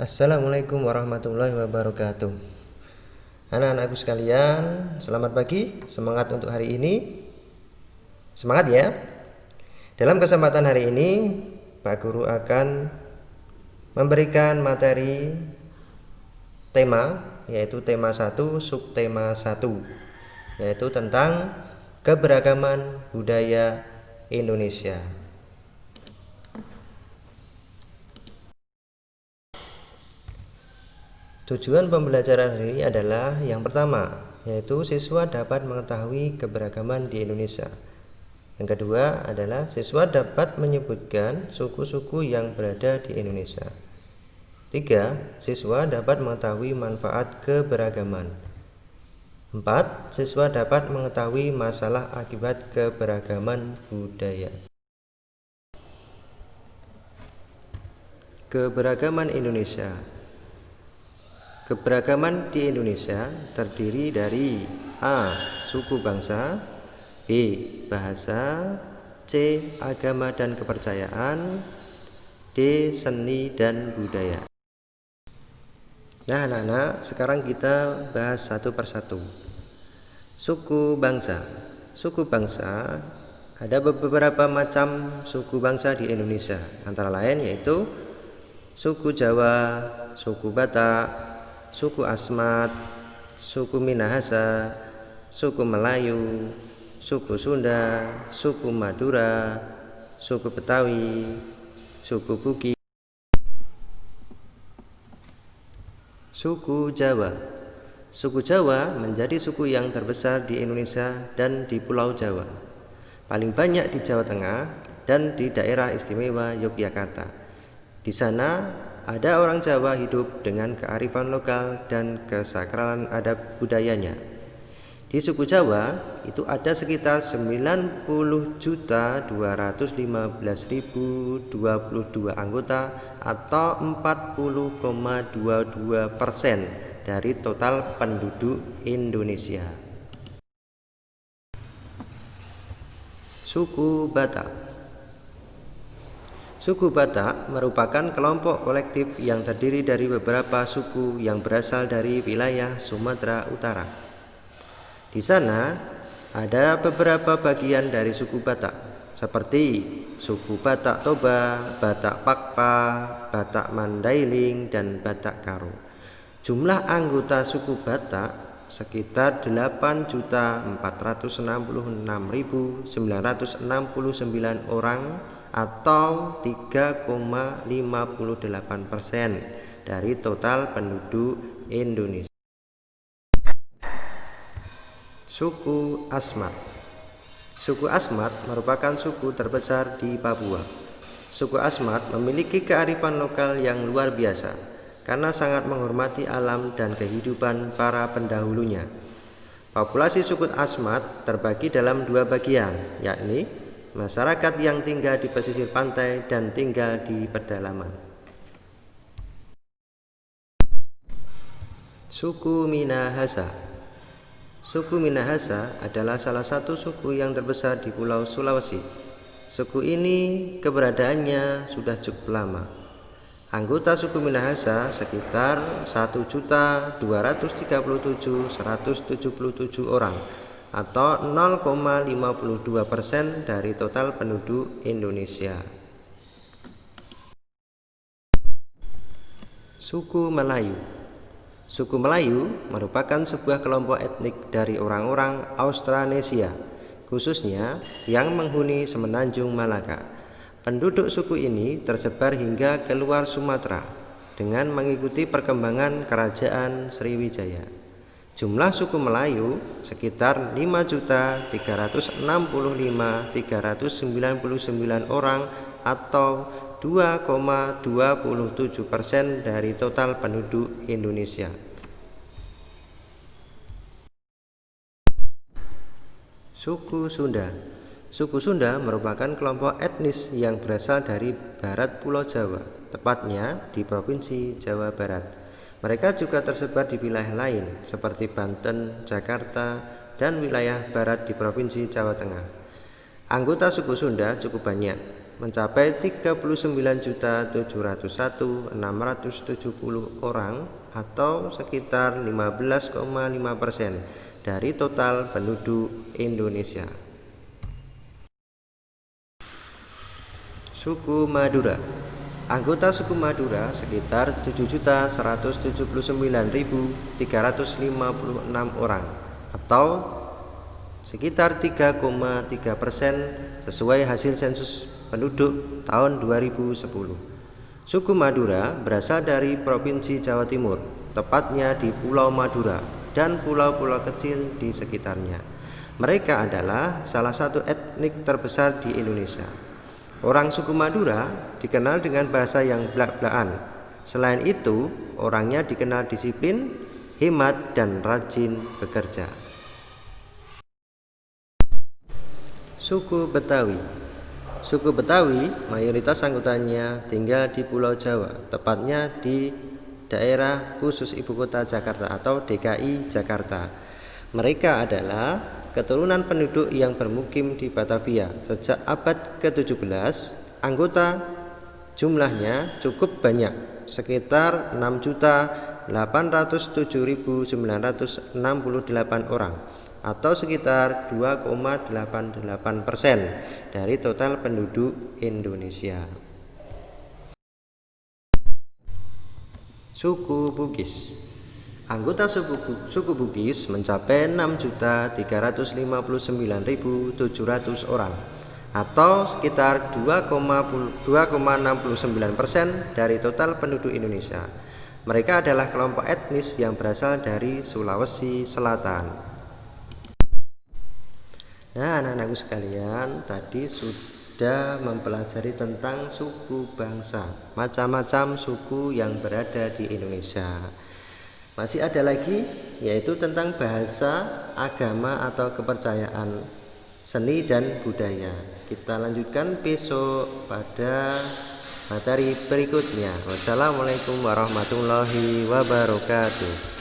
Assalamualaikum warahmatullahi wabarakatuh. Anak-anakku sekalian, selamat pagi. Semangat untuk hari ini. Semangat ya. Dalam kesempatan hari ini, Pak Guru akan memberikan materi tema, yaitu tema 1, subtema 1, yaitu tentang keberagaman budaya Indonesia. Tujuan pembelajaran hari ini adalah yang pertama, yaitu siswa dapat mengetahui keberagaman di Indonesia. Yang kedua adalah siswa dapat menyebutkan suku-suku yang berada di Indonesia. 3. Siswa dapat mengetahui manfaat keberagaman. 4. Siswa dapat mengetahui masalah akibat keberagaman budaya. Keberagaman Indonesia. Keberagaman di Indonesia terdiri dari A. Suku bangsa, B. Bahasa, C. Agama dan kepercayaan, D. Seni dan budaya. Nah anak-anak, sekarang kita bahas satu persatu. Suku bangsa. Suku bangsa, ada beberapa macam suku bangsa di Indonesia. Antara lain yaitu suku Jawa, suku Batak, suku Asmat, suku Minahasa, suku Melayu, suku Sunda, suku Madura, suku Betawi, suku Bugis, suku Jawa. Suku Jawa menjadi suku yang terbesar di Indonesia dan di Pulau Jawa. Paling banyak di Jawa Tengah dan di daerah istimewa Yogyakarta. Di sana ada orang Jawa hidup dengan kearifan lokal dan kesakralan adat budayanya. Di suku Jawa itu ada sekitar 90.215.022 anggota atau 40,22% dari total penduduk Indonesia. Suku Batak. Suku Batak merupakan kelompok kolektif yang terdiri dari beberapa suku yang berasal dari wilayah Sumatera Utara. Di sana ada beberapa bagian dari suku Batak, seperti suku Batak Toba, Batak Pakpa, Batak Mandailing, dan Batak Karo. Jumlah anggota suku Batak sekitar 8.466.969 orang atau 3,58% dari total penduduk Indonesia. Suku Asmat. Suku Asmat merupakan suku terbesar di Papua. Suku Asmat memiliki kearifan lokal yang luar biasa karena sangat menghormati alam dan kehidupan para pendahulunya. Populasi suku Asmat terbagi dalam dua bagian, yakni masyarakat yang tinggal di pesisir pantai dan tinggal di pedalaman. Suku Minahasa. Suku Minahasa adalah salah satu suku yang terbesar di Pulau Sulawesi. Suku ini keberadaannya sudah cukup lama. Anggota suku Minahasa sekitar 1.237.177 orang atau 0,52% dari total penduduk Indonesia. Suku Melayu. Suku Melayu merupakan sebuah kelompok etnik dari orang-orang Australanesia, khususnya yang menghuni Semenanjung Malaka. Penduduk suku ini tersebar hingga ke luar Sumatera dengan mengikuti perkembangan Kerajaan Sriwijaya. Jumlah suku Melayu sekitar 5.365.399 orang atau 2,27% dari total penduduk Indonesia. Suku Sunda. Suku Sunda merupakan kelompok etnis yang berasal dari barat Pulau Jawa, tepatnya di Provinsi Jawa Barat. Mereka juga tersebar di wilayah lain seperti Banten, Jakarta, dan wilayah barat di Provinsi Jawa Tengah. Anggota suku Sunda cukup banyak. mencapai 39.701.670 orang atau sekitar 15,5% dari total penduduk Indonesia. Suku Madura. Anggota suku Madura sekitar 7.179.356 orang atau sekitar 3,3% sesuai hasil sensus penduduk tahun 2010. Suku Madura berasal dari Provinsi Jawa Timur, tepatnya di Pulau Madura dan pulau-pulau kecil di sekitarnya. Mereka adalah salah satu etnik terbesar di Indonesia. Orang suku Madura dikenal dengan bahasa yang blak-blakan. Selain itu, orangnya dikenal disiplin, hemat, dan rajin bekerja. Suku Betawi. Suku Betawi mayoritas anggotanya tinggal di Pulau Jawa, tepatnya di daerah khusus Ibu Kota Jakarta atau DKI Jakarta. Mereka adalah keturunan penduduk yang bermukim di Batavia sejak abad ke-17. Anggota jumlahnya cukup banyak, sekitar 6.807.968 orang atau sekitar 2,88% dari total penduduk Indonesia. Suku Bugis. Anggota suku Bugis mencapai 6.359.700 orang atau sekitar 2,69% dari total penduduk Indonesia. Mereka adalah kelompok etnis yang berasal dari Sulawesi Selatan. Nah, anak-anakku sekalian, tadi sudah mempelajari tentang suku bangsa, macam-macam suku yang berada di Indonesia. Masih ada lagi, yaitu tentang bahasa, agama atau kepercayaan, seni dan budaya. Kita lanjutkan besok pada materi berikutnya. Wassalamualaikum warahmatullahi wabarakatuh.